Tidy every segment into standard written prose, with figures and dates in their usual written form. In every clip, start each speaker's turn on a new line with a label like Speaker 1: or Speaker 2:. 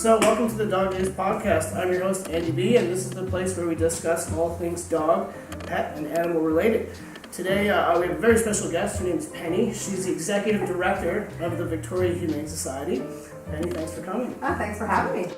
Speaker 1: So, welcome to the Dog Days podcast. I'm your host, Andy B., and this is the place where we discuss all things dog, pet, and animal related. Today, we have a very special guest. Her name is Penny. She's the executive director of the Victoria Humane Society. Penny, thanks for coming.
Speaker 2: Thanks for having me.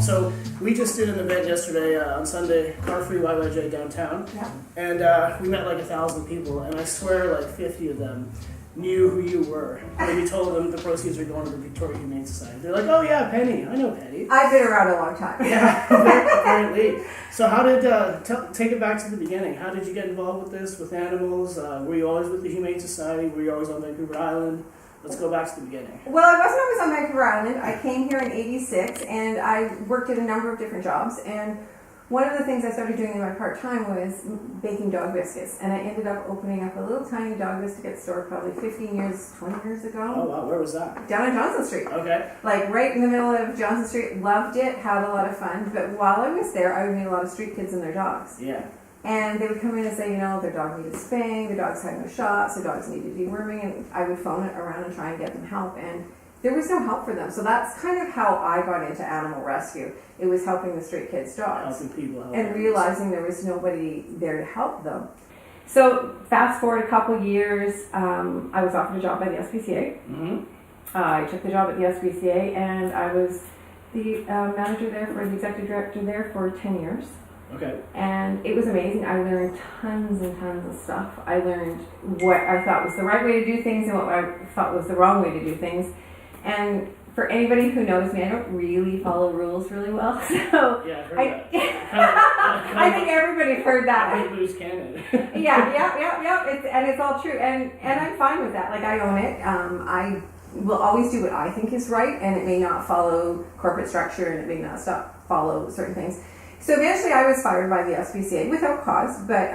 Speaker 1: So, we just did an event yesterday on Sunday, Car Free YYJ downtown.
Speaker 2: Yeah.
Speaker 1: And we met like 1,000 people, and I swear like 50 of them knew who you were. When you told them the proceeds are going to the Victoria Humane Society. They're like, oh yeah, Penny, I know Penny.
Speaker 2: I've been around a long time.
Speaker 1: Yeah, apparently. So how did, take it back to the beginning. How did you get involved with this, with animals? Were you always with the Humane Society? Were you always on Vancouver Island? Let's go back to the beginning.
Speaker 2: Well, I wasn't always on Vancouver Island. I came here in '86, and I worked at a number of different jobs. And one of the things I started doing in my part-time was baking dog biscuits. And I ended up opening up a little tiny dog biscuit store probably 15 years, 20 years ago.
Speaker 1: Oh, wow. Where was that?
Speaker 2: Down on Johnson Street.
Speaker 1: Okay.
Speaker 2: Like right in the middle of Johnson Street. Loved it, had a lot of fun. But while I was there, I would meet a lot of street kids and their dogs.
Speaker 1: Yeah.
Speaker 2: And they would come in and say, their dog needed spaying, their dogs had no shots, their dogs needed deworming, and I would phone it around and try and get them help. And there was no help for them. So that's kind of how I got into animal rescue. It was helping the street kids' dogs.
Speaker 1: Helping people.
Speaker 2: And realizing there was nobody there to help them. So fast forward a couple years, I was offered a job by the SPCA.
Speaker 1: Mm-hmm.
Speaker 2: I took the job at the SPCA, and I was the manager there, the executive director there for 10 years.
Speaker 1: Okay.
Speaker 2: And it was amazing. I learned tons and tons of stuff. I learned what I thought was the right way to do things and what I thought was the wrong way to do things. And for anybody who knows me, I don't really follow rules really well. So
Speaker 1: yeah, I've heard that.
Speaker 2: I think everybody's heard that.
Speaker 1: I lose canon.
Speaker 2: And it's all true. And I'm fine with that. Like, I own it. I will always do what I think is right, and it may not follow corporate structure, and it may not follow certain things. So eventually I was fired by the SPCA without cause, but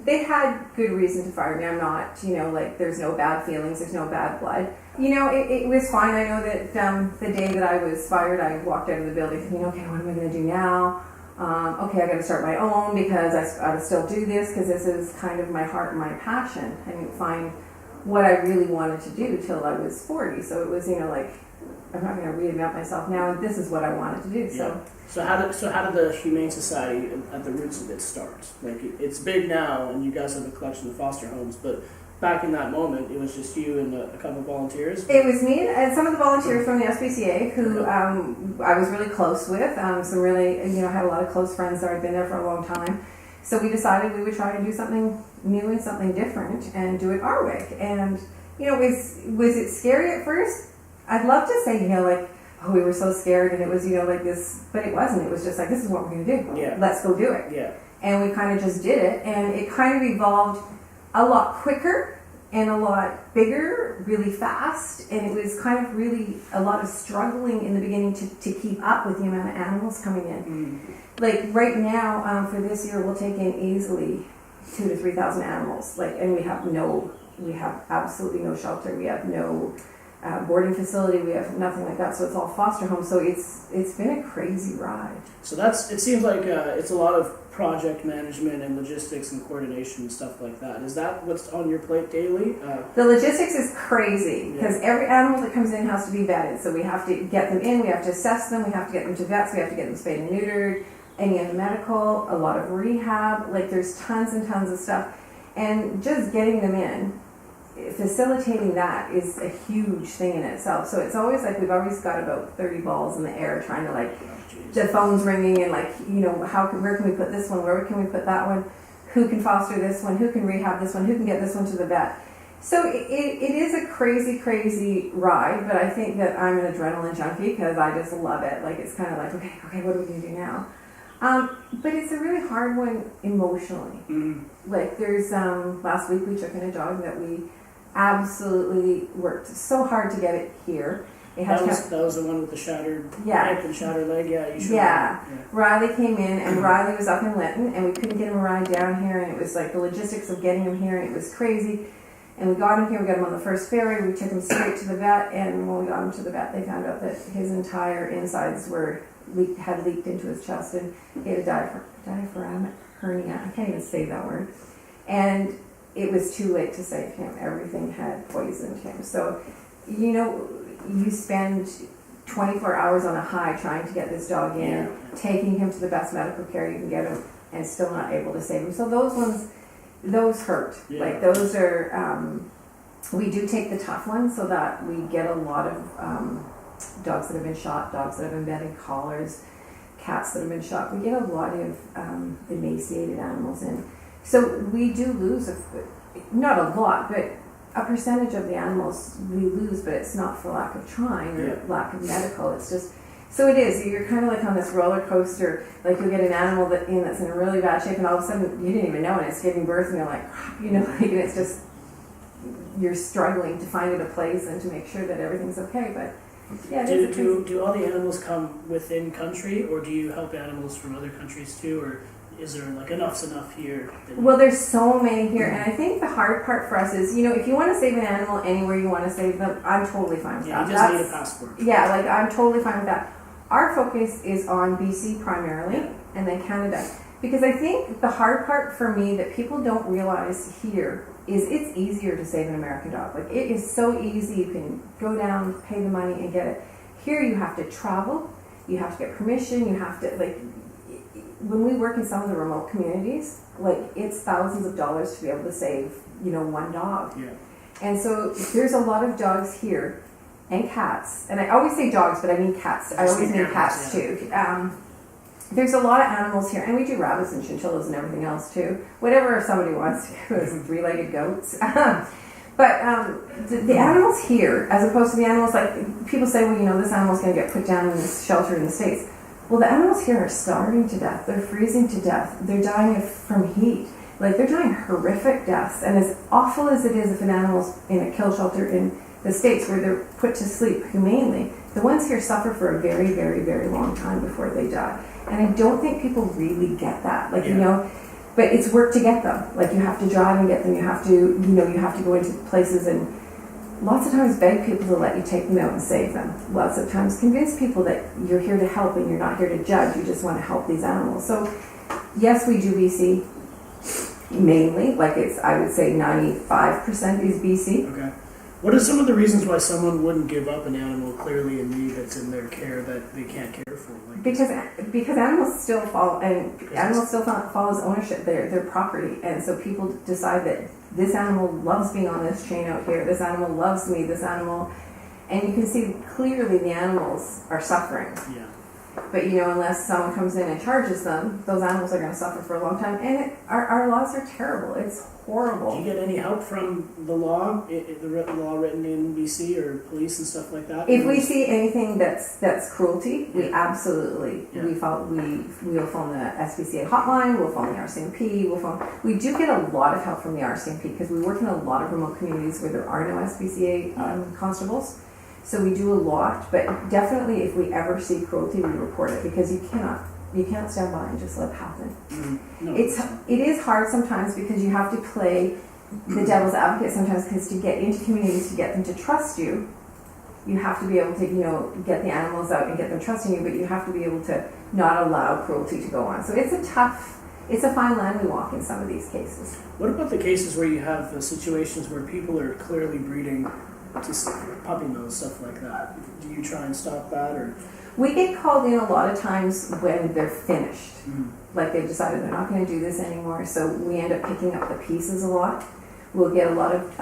Speaker 2: they had good reason to fire me. I'm not, there's no bad feelings, there's no bad blood. It was fine. I know that the day that I was fired, I walked out of the building thinking, okay, what am I going to do now? Okay, I got to start my own because I got to still do this because this is kind of my heart and my passion. I didn't find what I really wanted to do till I was 40. So it was, I'm not going to reinvent myself now. This is what I wanted to do.
Speaker 1: Yeah. So how did the Humane Society at the roots of it start? Like, it's big now, and you guys have a collection of foster homes, but back in that moment, it was just you and a couple of volunteers?
Speaker 2: It was me and some of the volunteers from the SPCA who I was really close with. Some really, I had a lot of close friends that had been there for a long time. So we decided we would try to do something new and something different and do it our way. And, was it scary at first? I'd love to say, we were so scared and it was, like this, but it wasn't. It was just like, this is what we're going to do.
Speaker 1: Yeah.
Speaker 2: Let's go do it.
Speaker 1: Yeah.
Speaker 2: And we kind of just did it, and it kind of evolved a lot quicker and a lot bigger, really fast, and it was kind of really a lot of struggling in the beginning to keep up with the amount of animals coming in.
Speaker 1: Mm.
Speaker 2: Like right now, for this year, we'll take in easily 2,000 to 3,000 animals. And we have absolutely no shelter. We have no boarding facility. We have nothing like that. So it's all foster homes. So it's been a crazy ride.
Speaker 1: So it seems like it's a lot of project management and logistics and coordination and stuff like that. Is that what's on your plate daily?
Speaker 2: The logistics is crazy because every animal that comes in has to be vetted. So we have to get them in, we have to assess them, we have to get them to vets, we have to get them spayed and neutered, any of the medical, a lot of rehab. Like, there's tons and tons of stuff. And just getting them in, facilitating that is a huge thing in itself. So it's always like we've always got about 30 balls in the air trying to the phone's ringing and where can we put this one, where can we put that one, who can foster this one, who can rehab this one, who can get this one to the vet. So it is a crazy ride, but I think that I'm an adrenaline junkie because I just love it. Like, it's kind of like, okay, what are we going to do now? But it's a really hard one emotionally.
Speaker 1: Mm-hmm.
Speaker 2: Like, there's last week we took in a dog that we absolutely worked so hard to get it here.
Speaker 1: That was the one with the shattered hip and shattered leg. Yeah, you should.
Speaker 2: Yeah. Riley came in, and Riley was up in Lytton, and we couldn't get him a ride down here, and it was like the logistics of getting him here, and it was crazy. And we got him here. We got him on the first ferry. We took him straight to the vet, and when we got him to the vet, they found out that his entire insides had leaked into his chest, and he had a diaphragmatic hernia. I can't even say that word. And it was too late to save him. Everything had poisoned him. So, you spend 24 hours on a high trying to get this dog in, taking him to the best medical care you can get him, and still not able to save him. So those hurt.
Speaker 1: Yeah.
Speaker 2: Like those are, we do take the tough ones so that we get a lot of dogs that have been shot, dogs that have embedded collars, cats that have been shot. We get a lot of emaciated animals in. So we do lose, not a lot, but a percentage of the animals we lose, but it's not for lack of trying or lack of medical. It's just, so it is, you're kind of like on this roller coaster, like you'll get an animal that's in a really bad shape and all of a sudden you didn't even know and it's giving birth and you're like, like, and it's just, you're struggling to find it a place and to make sure that everything's okay, but yeah.
Speaker 1: Do all the animals come within country, or do you help animals from other countries too, or is there like enough's enough here?
Speaker 2: Well, there's so many here, and I think the hard part for us is, if you want to save an animal anywhere you want to save them, I'm totally fine with that.
Speaker 1: You just need a passport.
Speaker 2: Yeah, like I'm totally fine with that. Our focus is on BC primarily, and then Canada, because I think the hard part for me that people don't realize here is it's easier to save an American dog. Like it is so easy. You can go down, pay the money, and get it. Here you have to travel, you have to get permission, you have to when we work in some of the remote communities, like it's thousands of dollars to be able to save, one dog.
Speaker 1: Yeah.
Speaker 2: And so there's a lot of dogs here and cats. And I always say dogs, but I mean cats. I always mean cats too. There's a lot of animals here, and we do rabbits and chinchillas and everything else too. Whatever somebody wants to do, is three-legged goats. But the animals here, as opposed to the animals, like people say, well, this animal's going to get put down in this shelter in the States. Well, the animals here are starving to death. They're freezing to death. They're dying from heat. Like, they're dying horrific deaths. And as awful as it is if an animal's in a kill shelter in the States where they're put to sleep humanely, the ones here suffer for a very, very, very long time before they die. And I don't think people really get that. Like, but it's work to get them. Like, you have to drive and get them. You have to, you have to go into places and lots of times beg people to let you take them out and save them. Lots of times convince people that you're here to help and you're not here to judge. You just want to help these animals. So, yes, we do BC mainly. Like I would say 95% is BC.
Speaker 1: Okay. What are some of the reasons why someone wouldn't give up an animal clearly in need that's in their care that they can't care for?
Speaker 2: Because animals still fall as ownership. They're their property, and so people decide that this animal loves being on this chain out here. This animal loves me. This animal, and you can see clearly the animals are suffering.
Speaker 1: Yeah.
Speaker 2: But unless someone comes in and charges them, those animals are going to suffer for a long time. And our laws are terrible. It's horrible.
Speaker 1: Do you get any help from the law, the law written in BC or police and stuff like that?
Speaker 2: If we see anything that's cruelty, we absolutely we'll phone the SPCA hotline. We'll phone the RCMP. We do get a lot of help from the RCMP because we work in a lot of remote communities where there are no SPCA constables. So we do a lot, but definitely if we ever see cruelty, we report it because you can't stand by and just let it happen.
Speaker 1: Mm-hmm. No.
Speaker 2: It is hard sometimes because you have to play the devil's advocate sometimes because to get into communities, to get them to trust you, you have to be able to, get the animals out and get them trusting you, but you have to be able to not allow cruelty to go on. So it's a fine line we walk in some of these cases.
Speaker 1: What about the cases where you have situations where people are clearly breeding to puppy mills, stuff like that? Do you try and stop that, or?
Speaker 2: We get called in a lot of times when they're finished.
Speaker 1: Mm-hmm.
Speaker 2: Like they've decided they're not going to do this anymore, so we end up picking up the pieces a lot. We'll get a lot of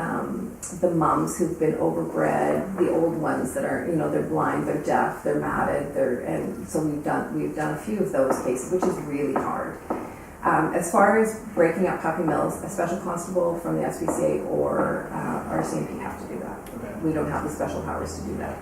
Speaker 2: the mums who've been overbred, the old ones that are, they're blind, they're deaf, they're matted, and so we've done a few of those cases, which is really hard. As far as breaking up puppy mills, a special constable from the SPCA or RCMP have to do that.
Speaker 1: Okay.
Speaker 2: We don't have the special powers to do that.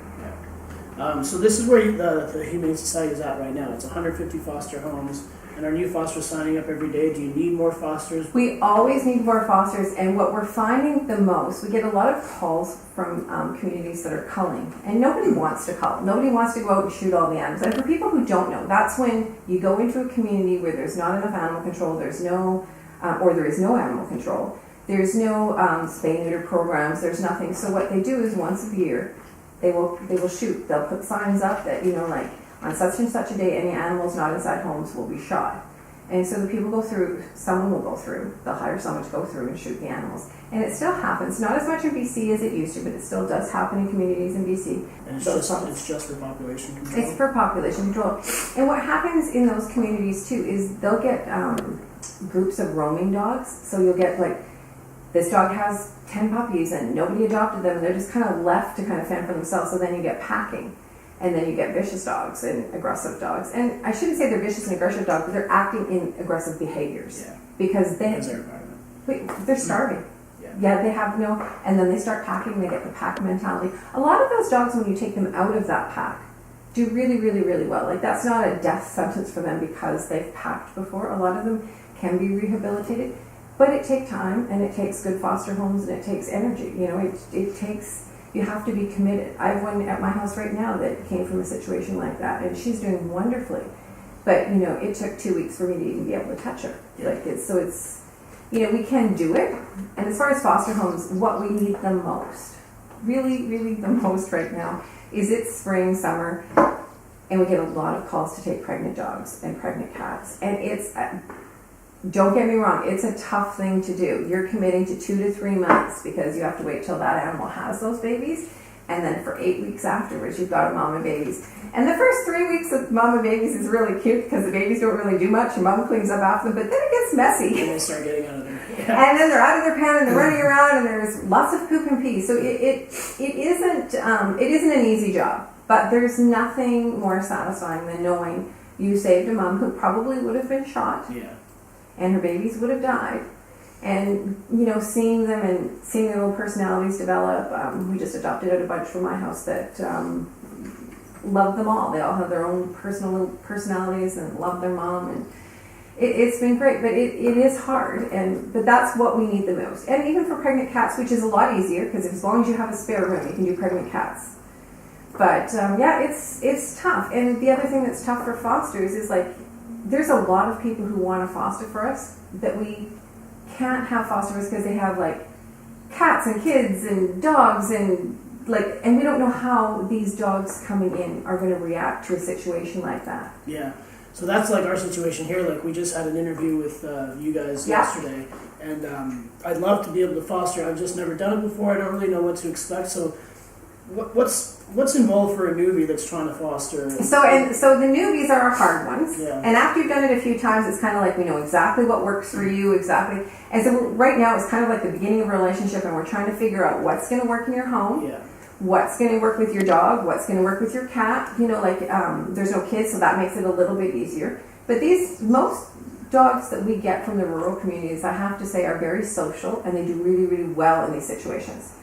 Speaker 1: Yeah. So this is where the Humane Society is at right now. It's 150 foster homes. And are new fosters signing up every day? Do you need more fosters?
Speaker 2: We always need more fosters, and what we're finding the most, we get a lot of calls from communities that are culling, and nobody wants to cull. Nobody wants to go out and shoot all the animals. And for people who don't know, that's when you go into a community where there's not enough animal control, there is no animal control, there's no spay-neuter programs, there's nothing. So what they do is once a year, they will shoot. They'll put signs up that, on such and such a day, any animals not inside homes will be shot. And so the people go through, someone will go through, they'll hire someone to go through and shoot the animals. And it still happens, not as much in BC as it used to, but it still does happen in communities in BC.
Speaker 1: And it's just for population control?
Speaker 2: It's for population control. And what happens in those communities too is they'll get groups of roaming dogs. So you'll get like, this dog has 10 puppies and nobody adopted them and they're just kind of left to kind of fend for themselves. So then you get packing. And then you get vicious dogs and aggressive dogs. And I shouldn't say they're vicious and aggressive dogs, but they're acting in aggressive behaviors.
Speaker 1: Yeah.
Speaker 2: Because
Speaker 1: they're environment.
Speaker 2: They're starving.
Speaker 1: Yeah,
Speaker 2: they have no, and then they start packing, they get the pack mentality. A lot of those dogs, when you take them out of that pack, do really, really, really well. Like, that's not a death sentence for them because they've packed before. A lot of them can be rehabilitated, but it takes time, and it takes good foster homes, and it takes energy. You know, it takes, you have to be committed. I have one at my house right now that came from a situation like that, and she's doing wonderfully. But, you know, it took 2 weeks for me to even be able to touch her.
Speaker 1: Yeah.
Speaker 2: Like, it's, you know, we can do it. And as far as foster homes, what we need the most, really, really the most right now, is it's spring, summer, and we get a lot of calls to take pregnant dogs and pregnant cats. And it's, don't get me wrong, it's a tough thing to do. You're committing to 2 to 3 months because you have to wait till that animal has those babies. And then for 8 weeks afterwards, you've got a mom and babies. And the first 3 weeks of mom and babies is really cute because the babies don't really do much and mom cleans up after them, but then it gets messy.
Speaker 1: And they start getting out of there. Yeah.
Speaker 2: And then they're out of their pen and they're running around and there's lots of poop and pee. So it isn't an easy job, but there's nothing more satisfying than knowing you saved a mom who probably would have been shot.
Speaker 1: Yeah.
Speaker 2: And her babies would have died. And, you know, seeing them and seeing their little personalities develop. We just adopted out a bunch from my house that love them all. They all have their own personal little personalities and love their mom. And it's been great, but it is hard. But that's what we need the most. And even for pregnant cats, which is a lot easier, because as long as you have a spare room, you can do pregnant cats. But, yeah, it's tough. And the other thing that's tough for fosters is, like, there's a lot of people who want to foster for us that we can't have fosterers because they have like cats and kids and dogs and we don't know how these dogs coming in are going to react to a situation like that.
Speaker 1: Yeah. So that's like our situation here. Like, we just had an interview with you guys yesterday, and I'd love to be able to foster. I've just never done it before. I don't really know what to expect. So what's involved for a newbie that's trying to foster?
Speaker 2: So the newbies are our hard ones.
Speaker 1: Yeah.
Speaker 2: And after you've done it a few times, it's kind of like we know exactly what works for you, exactly. And so right now it's kind of like the beginning of a relationship, and we're trying to figure out what's going to work in your home.
Speaker 1: Yeah.
Speaker 2: What's going to work with your dog, what's going to work with your cat. You know, like there's no kids, so that makes it a little bit easier. But most dogs that we get from the rural communities, I have to say, are very social, and they do really, really well in these situations.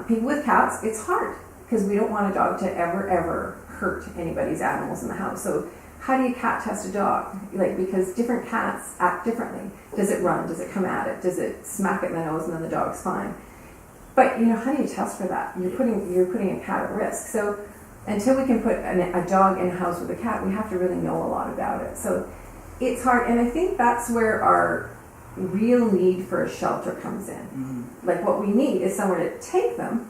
Speaker 2: People with cats, it's hard because we don't want a dog to ever hurt anybody's animals in the house. So how do you cat test a dog? Like, because different cats act differently. Does it run? Does it come at it? Does it smack it in the nose and then the dog's fine? But, you know, how do you test for that? You're putting a cat at risk. So until we can put a dog in a house with a cat, we have to really know a lot about it. So it's hard, and I think that's where our real need for a shelter comes in.
Speaker 1: Mm-hmm.
Speaker 2: Like, what we need is somewhere to take them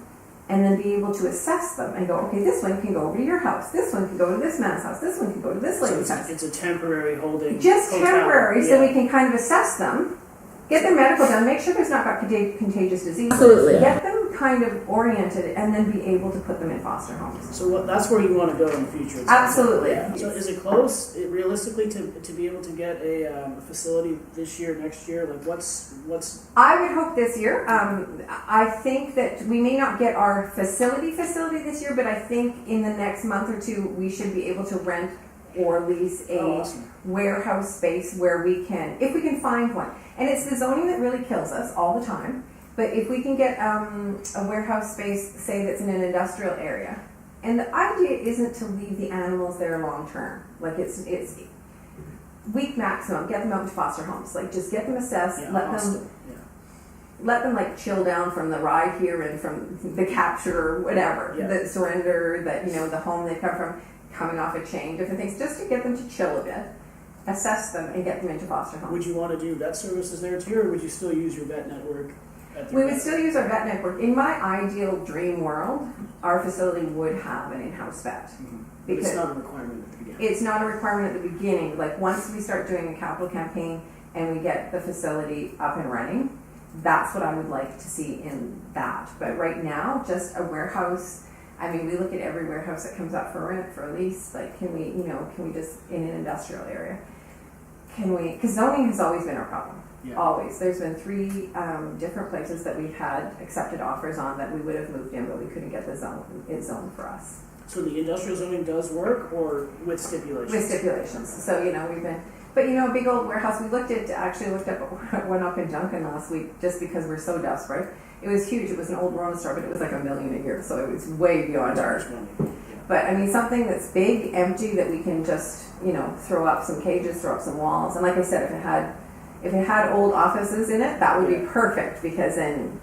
Speaker 2: and then be able to assess them and go, okay, this one can go over to your house, this one can go to this man's house, this one can go to this lady's house.
Speaker 1: It's a temporary holding.
Speaker 2: Just
Speaker 1: hotel.
Speaker 2: temporary,
Speaker 1: Yeah.
Speaker 2: so we can kind of assess them, get their medical done, make sure there's not got contagious disease.
Speaker 3: Absolutely.
Speaker 2: Get them kind of oriented, and then be able to put them in foster homes.
Speaker 1: So that's where you want to go in the future.
Speaker 2: Absolutely.
Speaker 1: Yeah. So is it close, realistically, to be able to get a facility this year, next year? Like, what's?
Speaker 2: I would hope this year. I think that we may not get our facility this year, but I think in the next month or two we should be able to rent or lease a
Speaker 1: awesome.
Speaker 2: warehouse space where we can, if we can find one. And it's the zoning that really kills us all the time. But if we can get a warehouse space, say that's in an industrial area, and the idea isn't to leave the animals there long term. Like, it's week maximum. Get them out to foster homes. Like, just get them assessed. Let them like chill down from the ride here and from the capture or whatever, the surrender, that, you know, the home they come from, coming off a chain, different things, just to get them to chill a bit, assess them, and get them into foster homes.
Speaker 1: Would you want to do vet services there too, or would you still use your vet network?
Speaker 2: We would still use our vet network. In my ideal dream world, our facility would have an in-house vet.
Speaker 1: But it's not a requirement at the beginning.
Speaker 2: It's not a requirement at the beginning. Like once we start doing a capital campaign and we get the facility up and running, that's what I would like to see in that. But right now, just a warehouse. I mean, we look at every warehouse that comes up for rent, for a lease. Like, can we just, in an industrial area, because zoning has always been our problem.
Speaker 1: Yeah.
Speaker 2: Always. There's been 3 different places that we've had accepted offers on that we would have moved in, but we couldn't get the zone for us.
Speaker 1: So the industrial zoning does work, or with stipulations?
Speaker 2: With stipulations. So, we've been, but a big old warehouse, we looked up one up in Duncan last week just because we're so desperate. It was huge. It was an old Rona store, but it was like $1 million a year, so it was way beyond ours. But I mean, something that's big, empty, that we can just, throw up some cages, throw up some walls. And like I said, if it had old offices in it, that would be perfect, because then.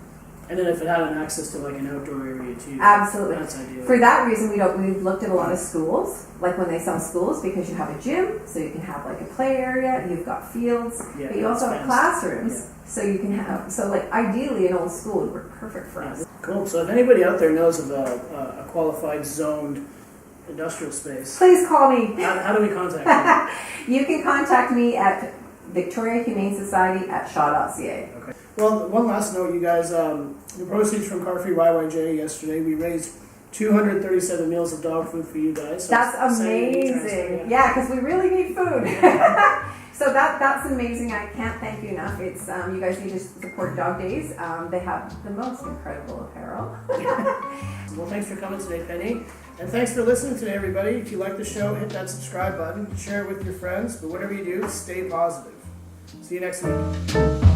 Speaker 1: And then if it had an access to like an outdoor area too.
Speaker 2: Absolutely.
Speaker 1: That's ideal.
Speaker 2: For that reason, we've looked at a lot of schools, like when they sell schools, because you have a gym, so you can have like a play area, you've got fields, but you also have classrooms, so you can have, ideally an old school would work perfect for us.
Speaker 1: Cool. So if anybody out there knows of a qualified zoned industrial space,
Speaker 2: please call me.
Speaker 1: How do we contact you?
Speaker 2: You can contact me at Victoria Humane Society at shaw.ca.
Speaker 1: Okay. Well, one last note, you guys. The proceeds from Car Free YYJ yesterday, we raised 237 meals of dog food for you guys. So
Speaker 2: that's amazing. Yeah, because we really need food. So that's amazing. I can't thank you enough. It's you guys need to support Dog Days. They have the most incredible apparel.
Speaker 1: Well, thanks for coming today, Penny. And thanks for listening today, everybody. If you like the show, hit that subscribe button, share it with your friends. But whatever you do, stay positive. See you next week.